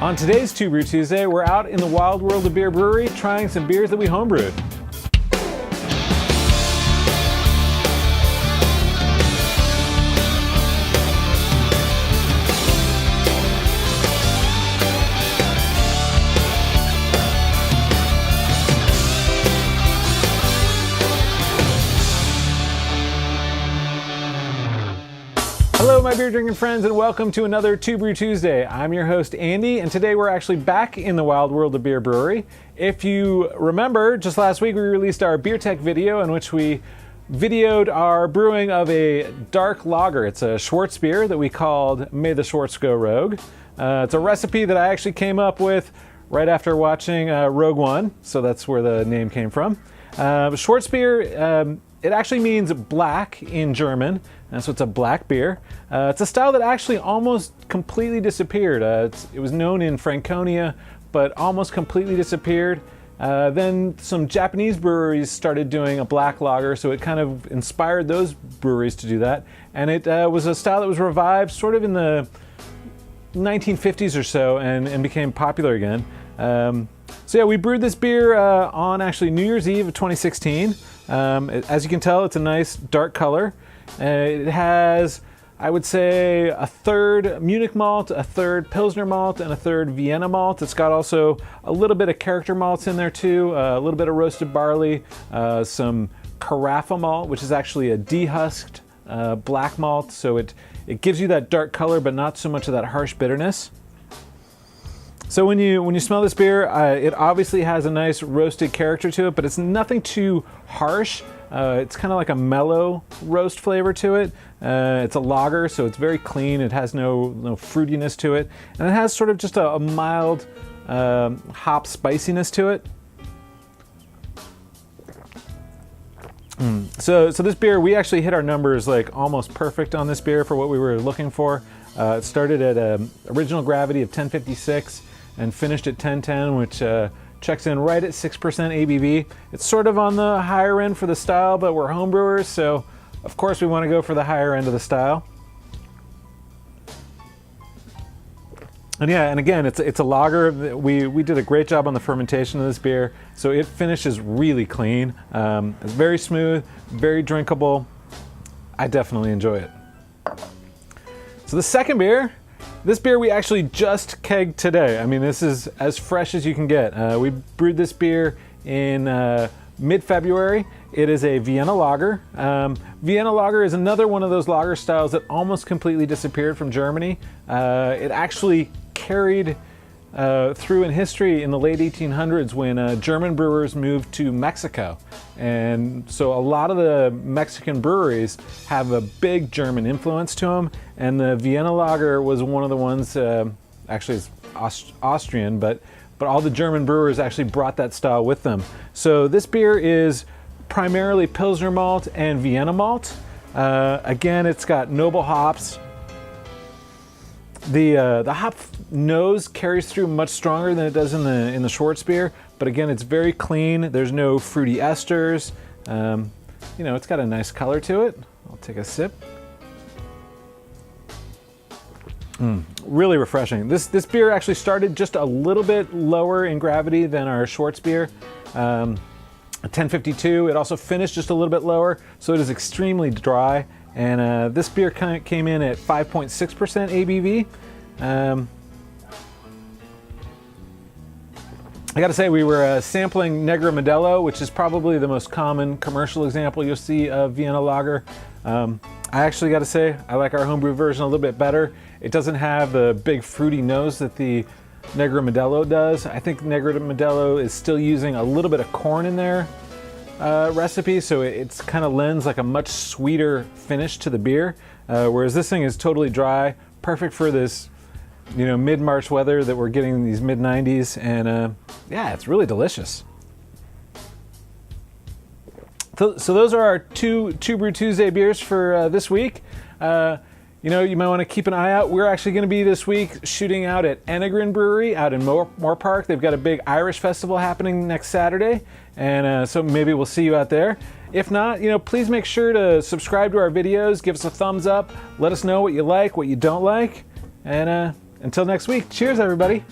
On today's Two Brew Tuesday, we're out in the wild world of beer brewery trying some beers that we homebrewed. Hello my beer drinking friends and welcome to another Two Brew Tuesday. I'm your host Andy and today we're actually back in the wild world of beer brewery. If you remember, just last week we released our beer tech video in which we videoed our brewing of a dark lager. It's a Schwartzbier that we called May the Schwartz Go Rogue. It's a recipe that I actually came up with right after watching Rogue One, so that's where the name came from. Schwartzbier, it actually means black in German, and so it's a black beer. It's a style that actually almost completely disappeared. It was known in Franconia, but almost completely disappeared. Then some Japanese breweries started doing a black lager, so it kind of inspired those breweries to do that. And it was a style that was revived sort of in the 1950s or so and became popular again. So yeah, we brewed this beer on actually New Year's Eve of 2016. As you can tell, it's a nice dark color. It has, I would say, a third Munich malt, a third Pilsner malt, and a third Vienna malt. It's got also a little bit of character malts in there too, a little bit of roasted barley, some carafa malt, which is actually a dehusked black malt. So it gives you that dark color, but not so much of that harsh bitterness. So when you smell this beer, it obviously has a nice roasted character to it, but it's nothing too harsh. It's kind of like a mellow roast flavor to it. It's a lager, so it's very clean. It has no fruitiness to it, and it has sort of just a mild hop spiciness to it. So this beer, we actually hit our numbers like almost perfect on this beer for what we were looking for. It started at an original gravity of 1056 and finished at 1010, which checks in right at 6% ABV. It's sort of on the higher end for the style, but we're homebrewers, so of course we want to go for the higher end of the style. And yeah, and again, it's a lager. We did a great job on the fermentation of this beer, so it finishes really clean. It's very smooth, very drinkable. I definitely enjoy it. So the second beer, this beer we actually just kegged today. I mean, this is as fresh as you can get. We brewed this beer in mid-February. It is a Vienna Lager. Vienna Lager is another one of those lager styles that almost completely disappeared from Germany. It actually carried through in history in the late 1800s when German brewers moved to Mexico. And so a lot of the Mexican breweries have a big German influence to them, and the Vienna Lager was one of the ones, actually it's Austrian, but all the German brewers actually brought that style with them. So this beer is primarily Pilsner malt and Vienna malt. Again, it's got noble hops. The hop nose carries through much stronger than it does in the Schwartzbier, but again, it's very clean. There's no fruity esters. It's got a nice color to it. I'll take a sip. Really refreshing. This beer actually started just a little bit lower in gravity than our Schwartzbier. 1052. It also finished just a little bit lower, so it is extremely dry. And this beer came in at 5.6% ABV. I gotta say, we were sampling Negra Modelo, which is probably the most common commercial example you'll see of Vienna Lager. I actually gotta say, I like our homebrew version a little bit better. It doesn't have the big fruity nose that the Negra Modelo does. I think Negra Modelo is still using a little bit of corn in there. Recipe, so it's kind of lends like a much sweeter finish to the beer, whereas this thing is totally dry, perfect for this mid-March weather that we're getting in these mid-90s, and yeah, it's really delicious. So those are our two Brew Tuesday beers for this week. You might want to keep an eye out. We're actually going to be this week shooting out at Enegren Brewery out in Moore Park. They've got a big Irish festival happening next Saturday, and so maybe we'll see you out there. If not, please make sure to subscribe to our videos, give us a thumbs up, let us know what you like, what you don't like, and until next week, cheers everybody.